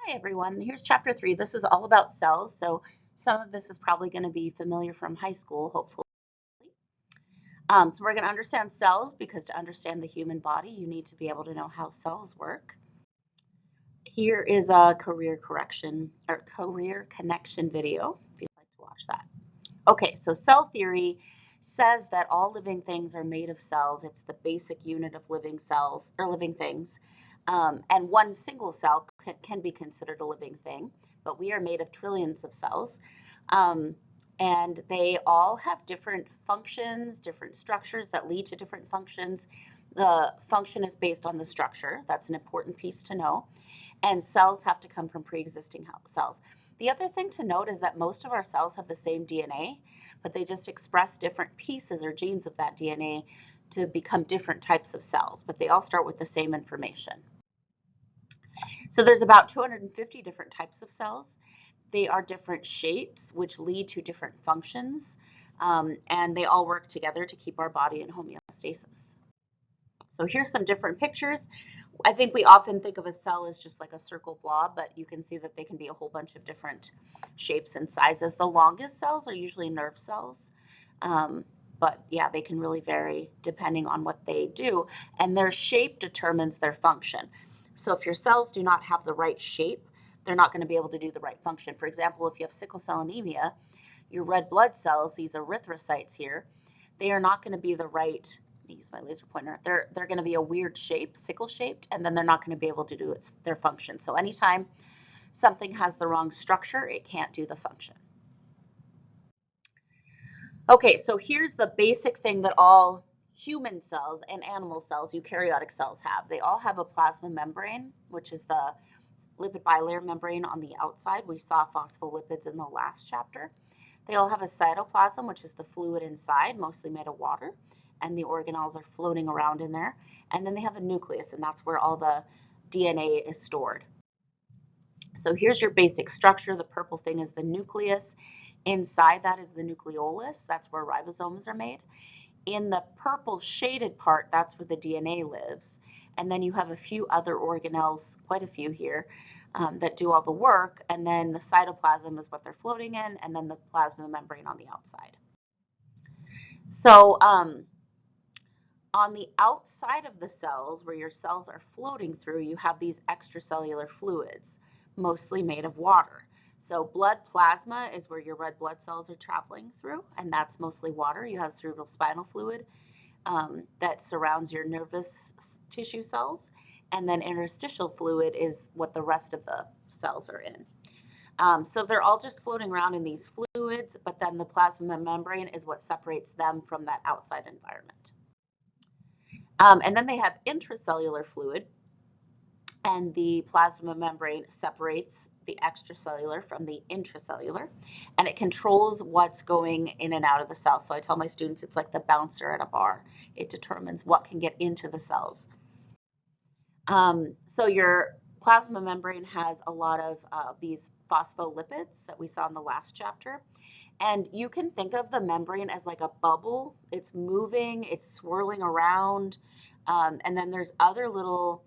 Hi everyone, here's chapter 3. This is all about cells, so some of this is probably going to be familiar from high school, hopefully. So we're going to understand cells because to understand the human body, you need to be able to know how cells work. Here is a career connection video, if you'd like to watch that. Okay, so cell theory says that all living things are made of cells. It's the basic unit of living cells or living things. And one single cell can be considered a living thing, but we are made of trillions of cells. And they all have different functions, different structures that lead to different functions. The function is based on the structure. That's an important piece to know. And cells have to come from pre-existing cells. The other thing to note is that most of our cells have the same DNA, but they just express different pieces or genes of that DNA to become different types of cells, but they all start with the same information. So there's about 250 different types of cells. They are different shapes, which lead to different functions, and they all work together to keep our body in homeostasis. So here's some different pictures. I think we often think of a cell as just like a circle blob, but you can see that they can be a whole bunch of different shapes and sizes. The longest cells are usually nerve cells, but yeah, they can really vary depending on what they do, and their shape determines their function. So if your cells do not have the right shape, they're not going to be able to do the right function. For example, if you have sickle cell anemia, your red blood cells, these erythrocytes here, they are not going to be the right, let me use my laser pointer, they're going to be a weird shape, sickle shaped, and then they're not going to be able to do their function. So anytime something has the wrong structure, it can't do the function. Okay, so here's the basic thing that all human cells and animal cells, eukaryotic cells, have. They all have a plasma membrane, which is the lipid bilayer membrane on the outside. We saw phospholipids in the last chapter. They all have a cytoplasm, which is the fluid inside, mostly made of water, and the organelles are floating around in there. And then they have a nucleus, and that's where all the DNA is stored. So here's your basic structure. The purple thing is the nucleus. Inside that is the nucleolus. That's where ribosomes are made. In the purple shaded part, that's where the DNA lives. And then you have a few other organelles, quite a few here, that do all the work. And then the cytoplasm is what they're floating in, and then the plasma membrane on the outside. So on the outside of the cells, where your cells are floating through, you have these extracellular fluids, mostly made of water. So blood plasma is where your red blood cells are traveling through, and that's mostly water. You have cerebrospinal fluid that surrounds your nervous tissue cells, and then interstitial fluid is what the rest of the cells are in. So they're all just floating around in these fluids, but then the plasma membrane is what separates them from that outside environment. And then they have intracellular fluid, and the plasma membrane separates the extracellular from the intracellular, and it controls what's going in and out of the cell. So I tell my students it's like the bouncer at a bar. It determines what can get into the cells. So your plasma membrane has a lot of these phospholipids that we saw in the last chapter. And you can think of the membrane as like a bubble. It's moving, it's swirling around, and then there's other little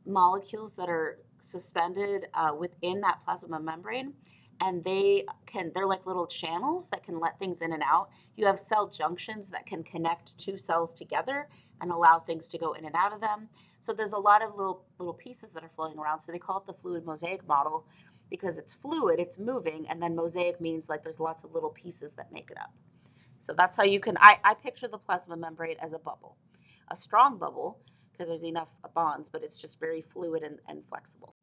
molecules that are suspended within that plasma membrane, and they're like little channels that can let things in and out. You have cell junctions that can connect two cells together and allow things to go in and out of them. So there's a lot of little pieces that are floating around. So they call it the fluid mosaic model because it's fluid, it's moving, and then mosaic means like there's lots of little pieces that make it up. So that's how you can, I picture the plasma membrane as a bubble, a strong bubble, because there's enough bonds, but it's just very fluid and flexible.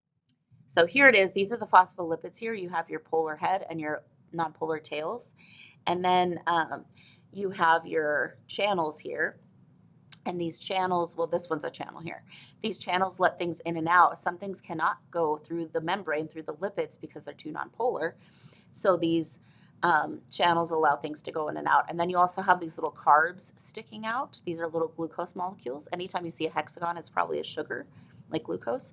So here it is. These are the phospholipids here. You have your polar head and your nonpolar tails. And then you have your channels here. And these channels, well, this one's a channel here. These channels let things in and out. Some things cannot go through the membrane, through the lipids, because they're too nonpolar. So these channels allow things to go in and out. And then you also have these little carbs sticking out. These are little glucose molecules. Anytime you see a hexagon, it's probably a sugar, like glucose.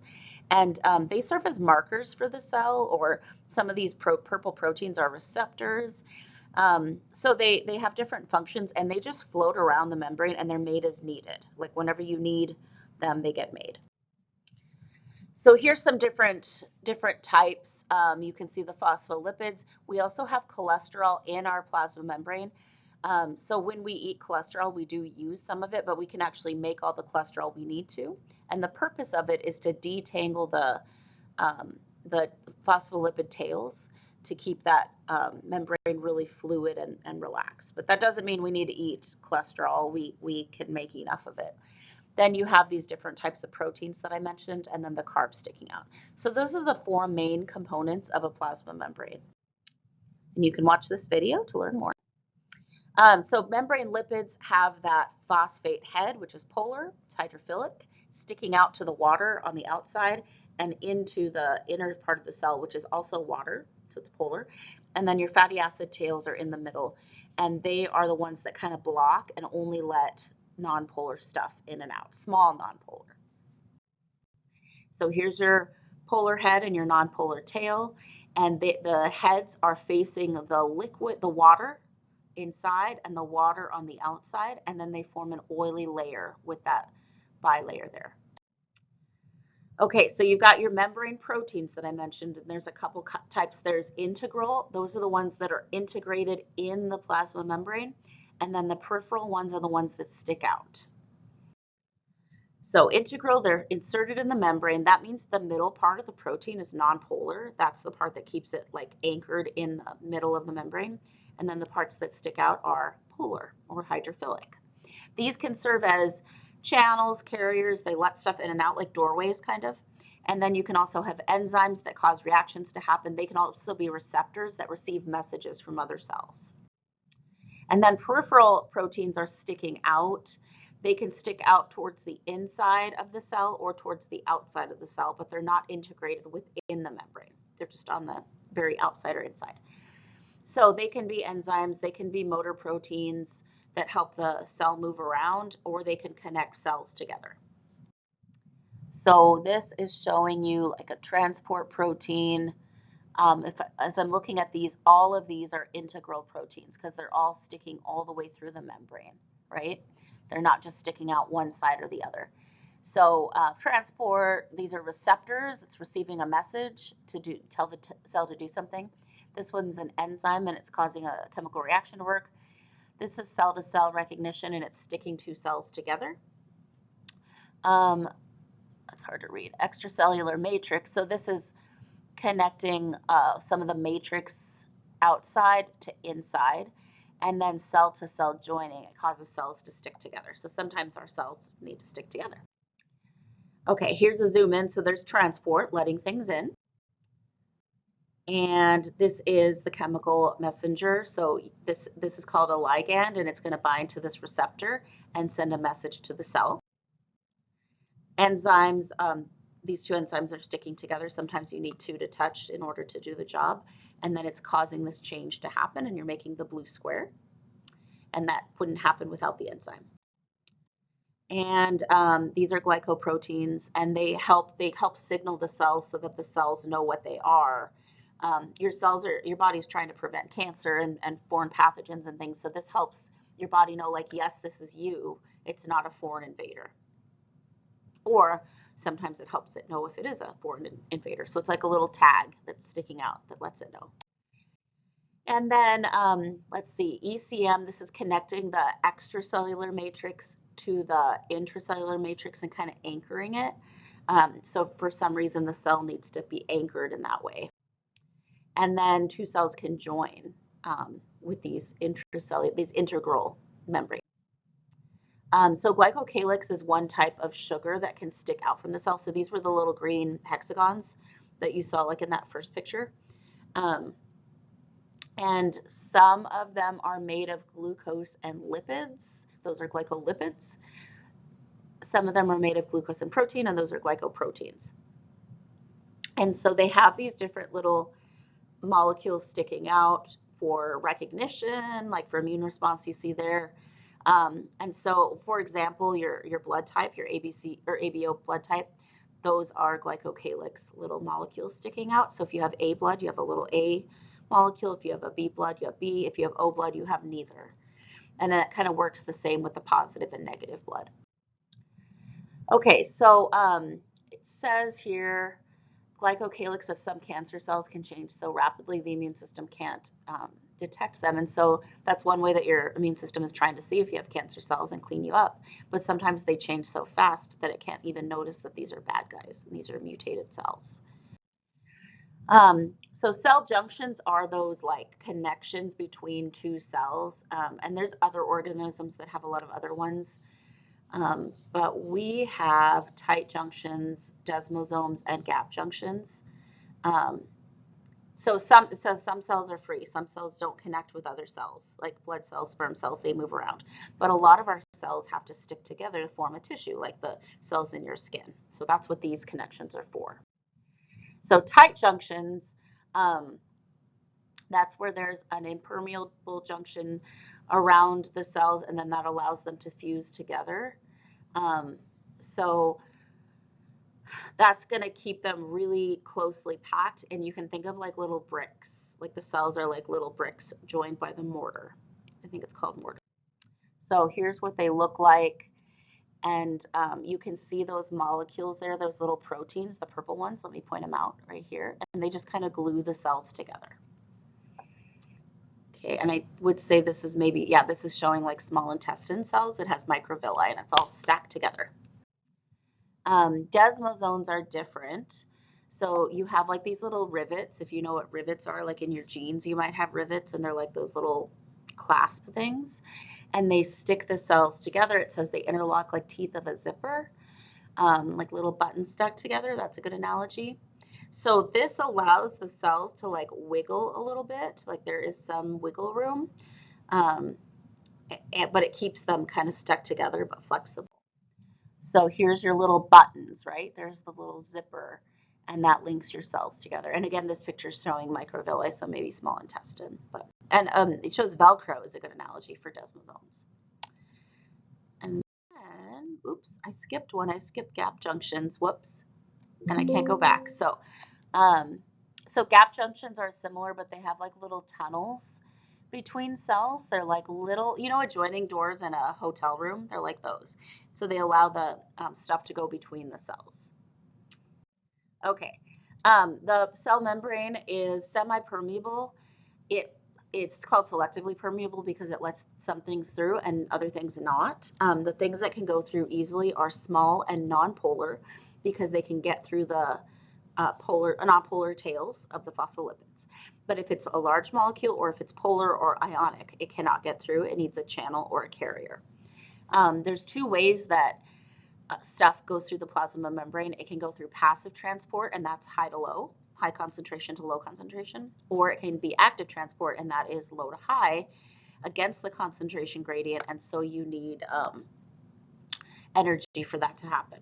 And they serve as markers for the cell, or some of these purple proteins are receptors. So they have different functions, and they just float around the membrane, and they're made as needed. Like whenever you need them, they get made. So here's some different types. You can see the phospholipids. We also have cholesterol in our plasma membrane. So when we eat cholesterol, we do use some of it, but we can actually make all the cholesterol we need to. And the purpose of it is to detangle the phospholipid tails to keep that membrane really fluid and relaxed. But that doesn't mean we need to eat cholesterol. We can make enough of it. Then you have these different types of proteins that I mentioned, and then the carbs sticking out. So those are the four main components of a plasma membrane. And you can watch this video to learn more. So membrane lipids have that phosphate head, which is polar, it's hydrophilic, sticking out to the water on the outside and into the inner part of the cell, which is also water, so it's polar. And then your fatty acid tails are in the middle, and they are the ones that kind of block and only let nonpolar stuff in and out, small nonpolar. So here's your polar head and your nonpolar tail, and the heads are facing the liquid, the water inside and the water on the outside, and then they form an oily layer with that bilayer there. Okay, so you've got your membrane proteins that I mentioned, and there's a couple types. There's integral, those are the ones that are integrated in the plasma membrane, and then the peripheral ones are the ones that stick out. So integral, they're inserted in the membrane. That means the middle part of the protein is nonpolar. That's the part that keeps it like anchored in the middle of the membrane. And then the parts that stick out are polar or hydrophilic. These can serve as channels, carriers. They let stuff in and out like doorways kind of. And then you can also have enzymes that cause reactions to happen. They can also be receptors that receive messages from other cells. And then peripheral proteins are sticking out. They can stick out towards the inside of the cell or towards the outside of the cell, but they're not integrated within the membrane. They're just on the very outside or inside. So they can be enzymes, they can be motor proteins that help the cell move around, or they can connect cells together. So this is showing you like a transport protein. As I'm looking at these, all of these are integral proteins because they're all sticking all the way through the membrane, right? They're not just sticking out one side or the other. So transport, these are receptors. It's receiving a message to tell the cell to do something. This one's an enzyme and it's causing a chemical reaction to work. This is cell-to-cell recognition and it's sticking two cells together. That's hard to read. Extracellular matrix. So this is connecting some of the matrix outside to inside. And then cell-to-cell joining, it causes cells to stick together. So sometimes our cells need to stick together. Okay, here's a zoom in. So there's transport, letting things in. And this is the chemical messenger. So this is called a ligand, and it's going to bind to this receptor and send a message to the cell. Enzymes, these two enzymes are sticking together. Sometimes you need two to touch in order to do the job. And then it's causing this change to happen, and you're making the blue square. And that wouldn't happen without the enzyme. And these are glycoproteins, and they help signal the cells so that the cells know what they are. Your body's trying to prevent cancer and foreign pathogens and things. So this helps your body know, like, yes, this is you. It's not a foreign invader. Or sometimes it helps it know if it is a foreign invader. So it's like a little tag that's sticking out that lets it know. And then let's see, ECM, this is connecting the extracellular matrix to the intracellular matrix and kind of anchoring it. So for some reason, the cell needs to be anchored in that way. And then two cells can join with these integral membranes. So glycocalyx is one type of sugar that can stick out from the cell. So these were the little green hexagons that you saw like in that first picture. And some of them are made of glucose and lipids. Those are glycolipids. Some of them are made of glucose and protein, and those are glycoproteins. And so they have these different little molecules sticking out for recognition, like for immune response you see there. And so, for example, your blood type, your ABC or ABO blood type, those are glycocalyx little molecules sticking out. So if you have A blood, you have a little A molecule. If you have a B blood, you have B. If you have O blood, you have neither. And then it kind of works the same with the positive and negative blood. Okay, so says here, glycocalyx of some cancer cells can change so rapidly the immune system can't detect them. And so that's one way that your immune system is trying to see if you have cancer cells and clean you up. But sometimes they change so fast that it can't even notice that these are bad guys and these are mutated cells. So cell junctions are those like connections between two cells, and there's other organisms that have a lot of other ones, but we have tight junctions, desmosomes, and gap junctions. So it says some cells are free, some cells don't connect with other cells, like blood cells, sperm cells, they move around. But a lot of our cells have to stick together to form a tissue, like the cells in your skin. So that's what these connections are for. So tight junctions, that's where there's an impermeable junction around the cells, and then that allows them to fuse together. So that's going to keep them really closely packed, and you can think of like little bricks, like the cells are like little bricks joined by the mortar. I think it's called mortar. So here's what they look like, and you can see those molecules there, those little proteins, the purple ones. Let me point them out right here, and they just kind of glue the cells together. Okay, and I would say this is maybe, yeah, this is showing like small intestine cells. It has microvilli, and it's all stacked together. Desmosomes are different. So you have like these little rivets. If you know what rivets are, like in your jeans, you might have rivets, and they're like those little clasp things, and they stick the cells together. It says they interlock like teeth of a zipper, like little buttons stuck together. That's a good analogy. So this allows the cells to like wiggle a little bit, like there is some wiggle room, but it keeps them kind of stuck together but flexible. So here's your little buttons, right? There's the little zipper, and that links your cells together. And again, this picture is showing microvilli, so maybe small intestine. And it shows Velcro is a good analogy for desmosomes. And then, oops, I skipped one. I skipped gap junctions. Whoops, and I can't go back. So gap junctions are similar, but they have like little tunnels between cells. They're like little, you know, adjoining doors in a hotel room. They're like those. So they allow the stuff to go between the cells. Okay, the cell membrane is semi-permeable. It's called selectively permeable because it lets some things through and other things not. The things that can go through easily are small and non-polar because they can get through the non-polar tails of the phospholipids. But if it's a large molecule or if it's polar or ionic, it cannot get through. It needs a channel or a carrier. There's two ways that stuff goes through the plasma membrane. It can go through passive transport, and that's high to low, high concentration to low concentration, or it can be active transport, and that is low to high against the concentration gradient, and so you need energy for that to happen.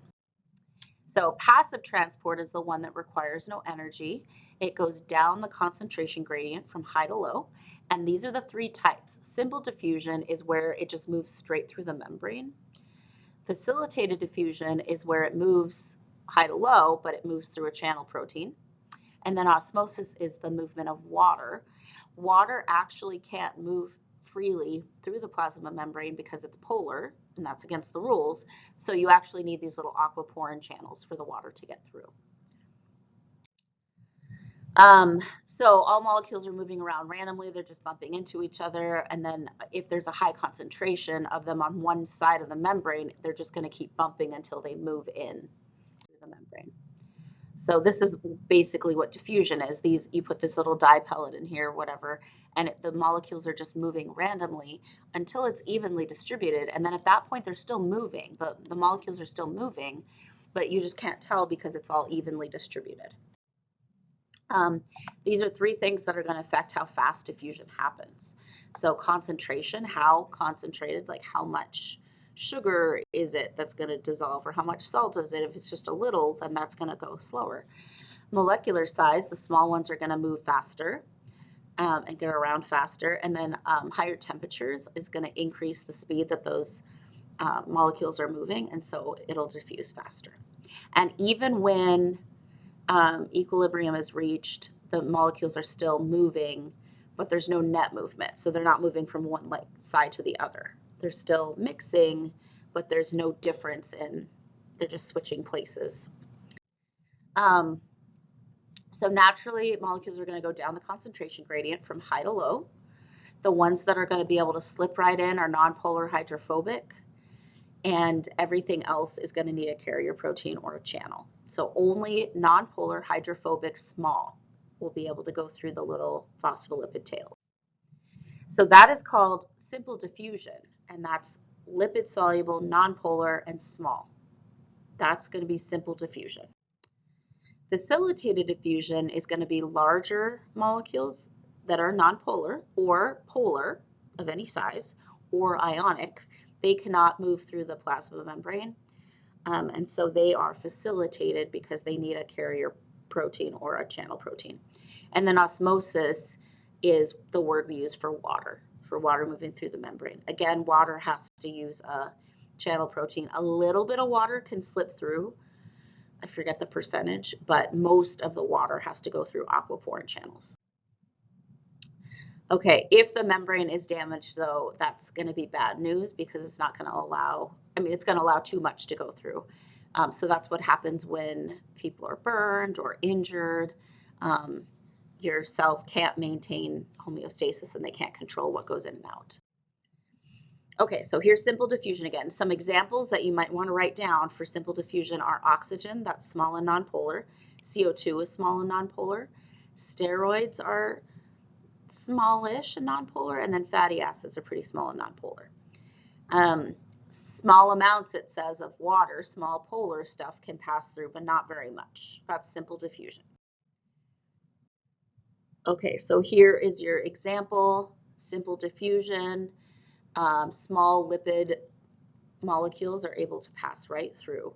So passive transport is the one that requires no energy. It goes down the concentration gradient from high to low, and these are the three types. Simple diffusion is where it just moves straight through the membrane. Facilitated diffusion is where it moves high to low, but it moves through a channel protein. And then osmosis is the movement of water. Water actually can't move freely through the plasma membrane because it's polar, and that's against the rules. So you actually need these little aquaporin channels for the water to get through. So all molecules are moving around randomly. They're just bumping into each other. And then if there's a high concentration of them on one side of the membrane, they're just going to keep bumping until they move in through the membrane. So this is basically what diffusion is. You put this little dye pellet in here, whatever, and the molecules are just moving randomly until it's evenly distributed. And then at that point, they're still moving. The molecules are still moving, but you just can't tell because it's all evenly distributed. These are three things that are going to affect how fast diffusion happens. So concentration, how concentrated, like how much sugar is it that's going to dissolve, or how much salt is it? If it's just a little, then that's going to go slower. Molecular size, the small ones are going to move faster and get around faster. And then higher temperatures is going to increase the speed that those molecules are moving, and so it'll diffuse faster. And even when equilibrium is reached, the molecules are still moving, but there's no net movement. So they're not moving from one side to the other. They're still mixing, but there's no difference they're just switching places. Um, so naturally, molecules are going to go down the concentration gradient from high to low. The ones that are going to be able to slip right in are nonpolar hydrophobic, and everything else is going to need a carrier protein or a channel. So only nonpolar hydrophobic small will be able to go through the little phospholipid tails. So that is called simple diffusion, and that's lipid soluble, nonpolar, and small. That's going to be simple diffusion. Facilitated diffusion is going to be larger molecules that are nonpolar or polar of any size or ionic. They cannot move through the plasma membrane, and so they are facilitated because they need a carrier protein or a channel protein. And then osmosis is the word we use for water moving through the membrane. Again, water has to use a channel protein. A little bit of water can slip through. I forget the percentage, but most of the water has to go through aquaporin channels. Okay, if the membrane is damaged, though, that's going to be bad news because it's not going to allow, it's going to allow too much to go through. So that's what happens when people are burned or injured. Your cells can't maintain homeostasis and they can't control what goes in and out. Okay, so here's simple diffusion again. Some examples that you might want to write down for simple diffusion are oxygen, that's small and nonpolar. CO2 is small and nonpolar. Steroids are smallish and nonpolar, and then fatty acids are pretty small and nonpolar. Small amounts, it says, of water, small polar stuff can pass through, but not very much. That's simple diffusion. Okay, so here is your example, simple diffusion. Small lipid molecules are able to pass right through.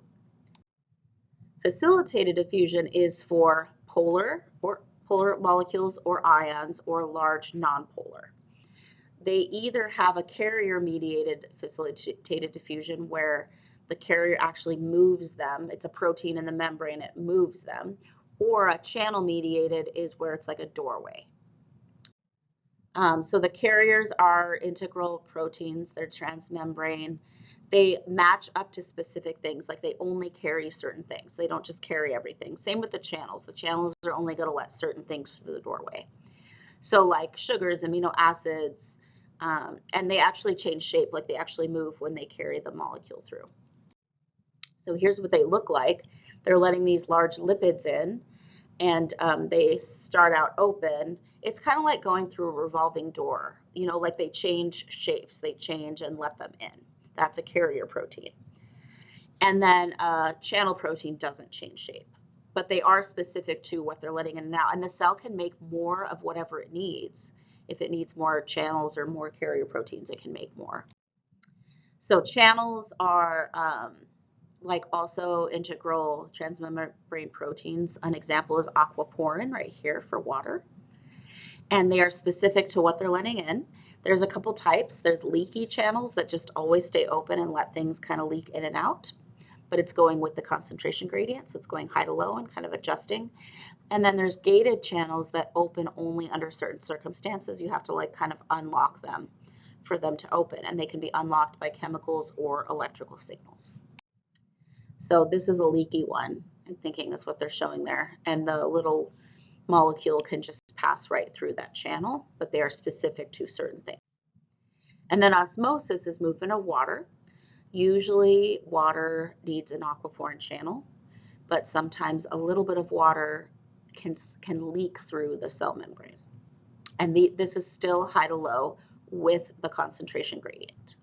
Facilitated diffusion is for polar molecules or ions or large nonpolar. They either have a carrier-mediated facilitated diffusion where the carrier actually moves them. It's a protein in the membrane, it moves them. Or a channel-mediated is where it's like a doorway. So the carriers are integral proteins, they're transmembrane. They match up to specific things, like they only carry certain things. They don't just carry everything. Same with the channels. The channels are only going to let certain things through the doorway. So like sugars, amino acids, and they actually change shape, like they actually move when they carry the molecule through. So here's what they look like. They're letting these large lipids in, and they start out open. It's kind of like going through a revolving door, like they change shapes, they change and let them in. That's a carrier protein. And then channel protein doesn't change shape, but they are specific to what they're letting in and out. And the cell can make more of whatever it needs. If it needs more channels or more carrier proteins, it can make more. So channels are like also integral transmembrane proteins. An example is aquaporin right here for water. And they are specific to what they're letting in. There's a couple types. There's leaky channels that just always stay open and let things kind of leak in and out, but it's going with the concentration gradient, so it's going high to low and kind of adjusting. And then there's gated channels that open only under certain circumstances. You have to like kind of unlock them for them to open, and they can be unlocked by chemicals or electrical signals. So this is a leaky one. I'm thinking that's what they're showing there. And the little molecule can just pass right through that channel, but they are specific to certain things. And then osmosis is movement of water. Usually water needs an aquaporin channel, but sometimes a little bit of water can leak through the cell membrane. And this is still high to low with the concentration gradient.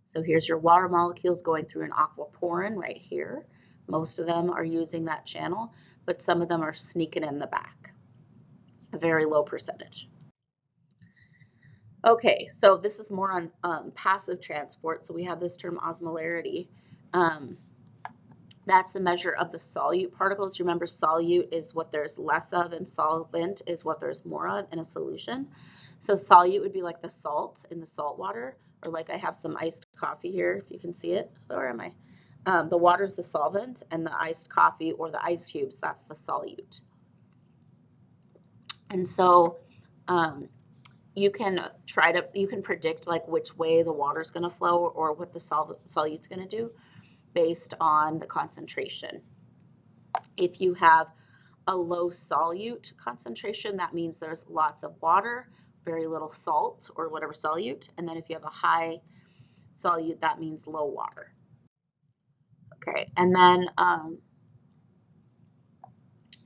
So here's your water molecules going through an aquaporin right here. Most of them are using that channel, but some of them are sneaking in the back, a very low percentage. Okay, so this is more on passive transport. So we have this term osmolarity. That's the measure of the solute particles. Remember, solute is what there's less of, and solvent is what there's more of in a solution. So solute would be like the salt in the salt water, or like I have some iced coffee here, if you can see it. Where am I? The water's the solvent, and the iced coffee or the ice cubes, that's the solute. And so you can predict like which way the water's going to flow or what the solute's going to do based on the concentration. If you have a low solute concentration, that means there's lots of water, very little salt or whatever solute. And then if you have a high solute, that means low water. Okay, and then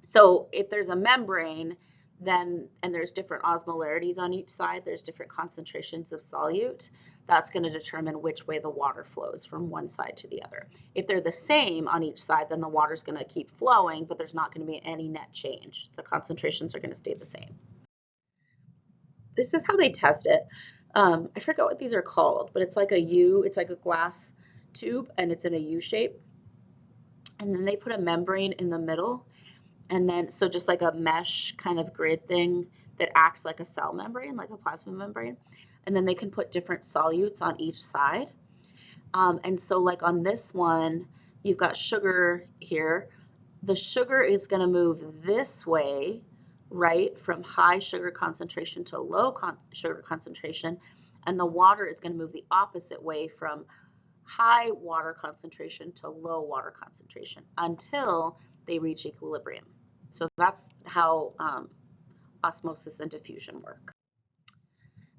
so if there's a membrane, then, and there's different osmolarities on each side, there's different concentrations of solute, that's going to determine which way the water flows from one side to the other. If they're the same on each side, then the water's going to keep flowing, but there's not going to be any net change. The concentrations are going to stay the same. This is how they test it. I forget what these are called, but it's like a U, it's like a glass tube, and it's in a U shape. And then they put a membrane in the middle. And then, so just like a mesh kind of grid thing that acts like a cell membrane, like a plasma membrane. And then they can put different solutes on each side. And so like on this one, you've got sugar here. The sugar is going to move this way, right, from high sugar concentration to low sugar concentration. And the water is going to move the opposite way from high water concentration to low water concentration until they reach equilibrium. So that's how osmosis and diffusion work.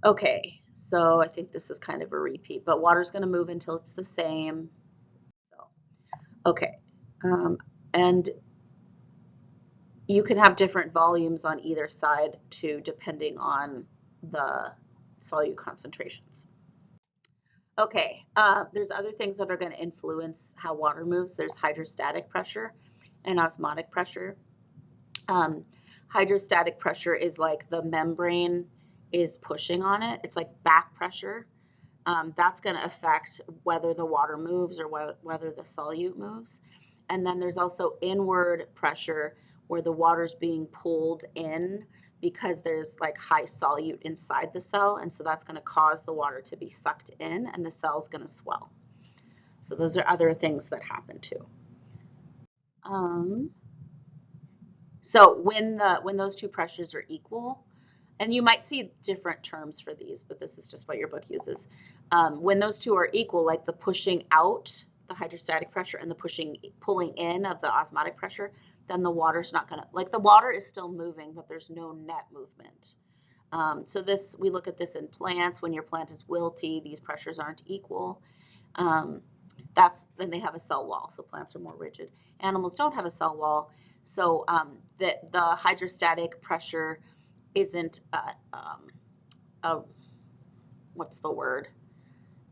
Okay, so I think this is kind of a repeat, but water's going to move until it's the same. So, okay, and you can have different volumes on either side too, depending on the solute concentrations. Okay, there's other things that are going to influence how water moves. There's hydrostatic pressure and osmotic pressure. Hydrostatic pressure is like the membrane is pushing on it. It's like back pressure. That's going to affect whether the water moves or whether the solute moves. And then there's also inward pressure where the water's being pulled in because there's like high solute inside the cell. And so that's going to cause the water to be sucked in and the cell's going to swell. So those are other things that happen too. So when those two pressures are equal, and you might see different terms for these, but this is just what your book uses. When those two are equal, like the pushing out, the hydrostatic pressure, and the pulling in of the osmotic pressure, then the water's not gonna, like the water is still moving, but there's no net movement. So this, we look at this in plants. When your plant is wilty, these pressures aren't equal. Then they have a cell wall, so plants are more rigid. Animals don't have a cell wall. So the hydrostatic pressure isn't, what's the word?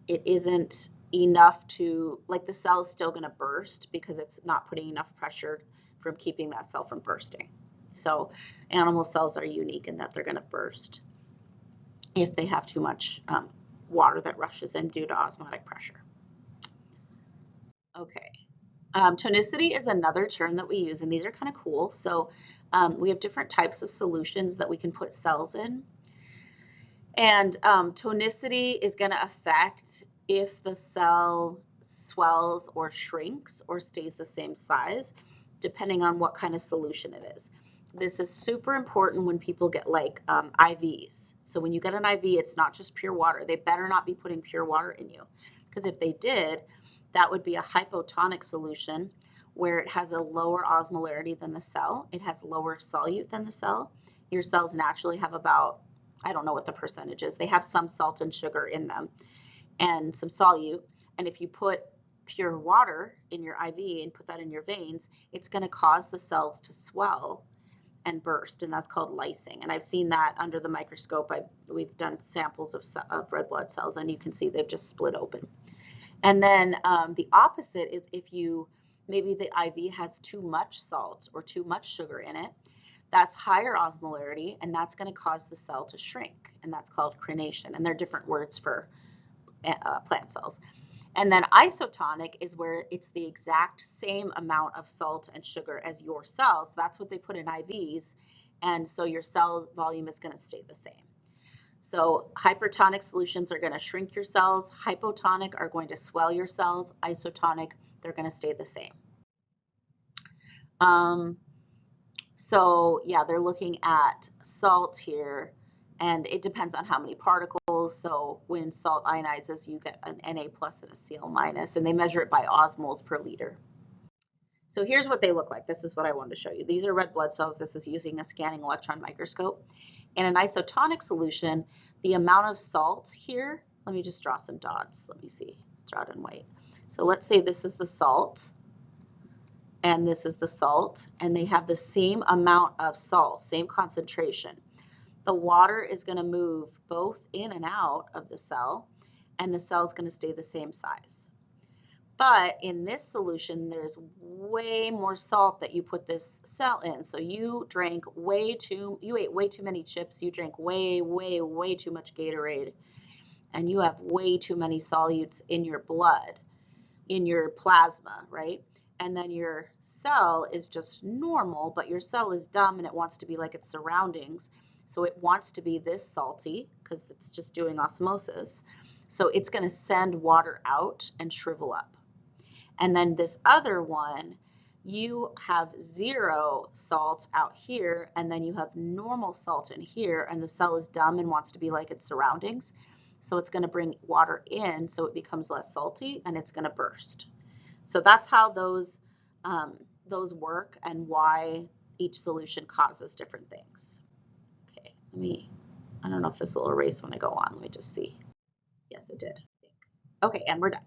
It isn't enough to, like the cell's still going to burst because it's not putting enough pressure from keeping that cell from bursting. So animal cells are unique in that they're going to burst if they have too much water that rushes in due to osmotic pressure. Okay. Tonicity is another term that we use, and these are kind of cool. So we have different types of solutions that we can put cells in. And tonicity is going to affect if the cell swells or shrinks or stays the same size, depending on what kind of solution it is. This is super important when people get like IVs. So when you get an IV, it's not just pure water. They better not be putting pure water in you, because if they did, that would be a hypotonic solution where it has a lower osmolarity than the cell. It has lower solute than the cell. Your cells naturally have about, I don't know what the percentage is. They have some salt and sugar in them and some solute. And if you put pure water in your IV and put that in your veins, it's going to cause the cells to swell and burst, and that's called lysing. And I've seen that under the microscope. We've done samples of red blood cells, and you can see they've just split open. And then the opposite is if maybe the IV has too much salt or too much sugar in it, that's higher osmolarity, and that's going to cause the cell to shrink, and that's called crenation. And there are different words for plant cells. And then isotonic is where it's the exact same amount of salt and sugar as your cells. That's what they put in IVs, and so your cell volume is going to stay the same. So hypertonic solutions are going to shrink your cells. Hypotonic are going to swell your cells. Isotonic, they're going to stay the same. So yeah, they're looking at salt here, and it depends on how many particles. So when salt ionizes, you get an Na plus and a Cl minus, and they measure it by osmoles per liter. So here's what they look like. This is what I wanted to show you. These are red blood cells. This is using a scanning electron microscope. In an isotonic solution, the amount of salt here, let me just draw some dots. Let me see, draw it in white. So let's say this is the salt, and this is the salt, and they have the same amount of salt, same concentration. The water is going to move both in and out of the cell, and the cell is going to stay the same size. But in this solution, there's way more salt that you put this cell in. So you ate way too many chips, you drank way too much Gatorade, and you have way too many solutes in your blood, in your plasma, right? And then your cell is just normal, but your cell is dumb and it wants to be like its surroundings. So it wants to be this salty because it's just doing osmosis. So it's going to send water out and shrivel up. And then this other one, you have 0 salt out here, and then you have normal salt in here, and the cell is dumb and wants to be like its surroundings. So it's going to bring water in so it becomes less salty, and it's going to burst. So that's how those work and why each solution causes different things. Okay, I don't know if this will erase when I go on. Let me just see. Yes, it did. Okay, and we're done.